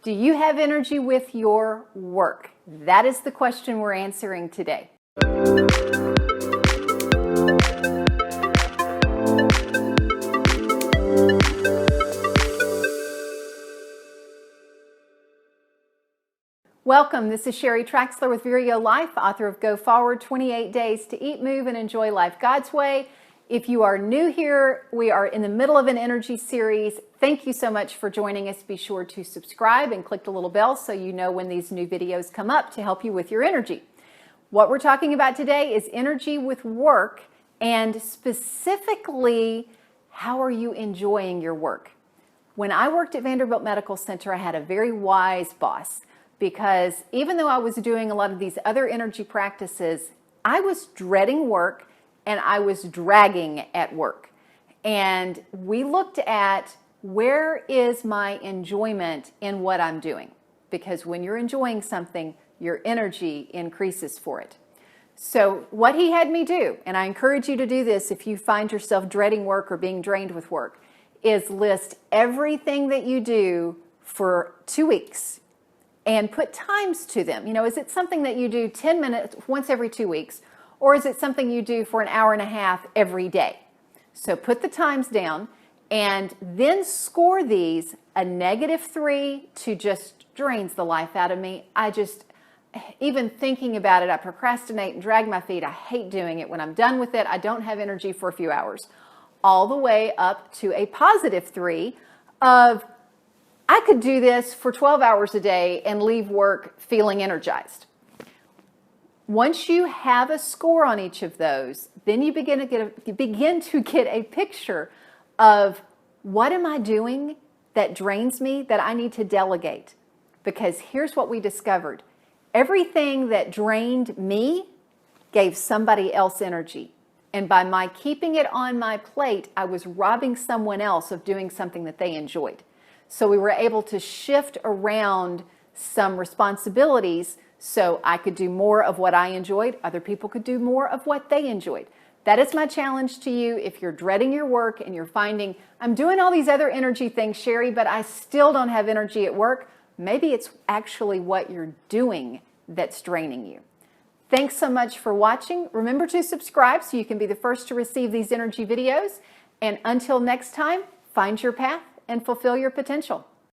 Do you have energy with your work? That is the question we're answering today. Welcome, this is Sheri Traxler with ViREO Life, author of Go Forward, 28 Days to Eat, Move, and Enjoy Life God's Way. If you are new here, we are in the middle of an energy series. Thank you so much for joining us. Be sure to subscribe and click the little bell so you know when these new videos come up to help you with your energy. What we're talking about today is energy with work, and specifically, how are you enjoying your work? When I worked at Vanderbilt Medical Center, I had a very wise boss, because even though I was doing a lot of these other energy practices, I was dreading work and I was dragging at work. And we looked at, where is my enjoyment in what I'm doing? Because when you're enjoying something, your energy increases for it. So what he had me do, and I encourage you to do this if you find yourself dreading work or being drained with work, is list everything that you do for 2 weeks and put times to them. You know, is it something that you do 10 minutes once every 2 weeks? Or is it something you do for an hour and a half every day? So put the times down and then score these. A -3 to just drains the life out of me. Even thinking about it, I procrastinate and drag my feet. I hate doing it. When I'm done with it, I don't have energy for a few hours. All the way up to a +3 of, I could do this for 12 hours a day and leave work feeling energized. Once you have a score on each of those, then you begin to get a picture of, what am I doing that drains me that I need to delegate? Because here's what we discovered. Everything that drained me gave somebody else energy. And by my keeping it on my plate, I was robbing someone else of doing something that they enjoyed. So we were able to shift around some responsibilities so I could do more of what I enjoyed. Other people could do more of what they enjoyed. That is my challenge to you. If you're dreading your work and you're finding, I'm doing all these other energy things, Sheri, but I still don't have energy at work, maybe it's actually what you're doing that's draining you. Thanks so much for watching. Remember to subscribe so you can be the first to receive these energy videos. And until next time, find your path and fulfill your potential.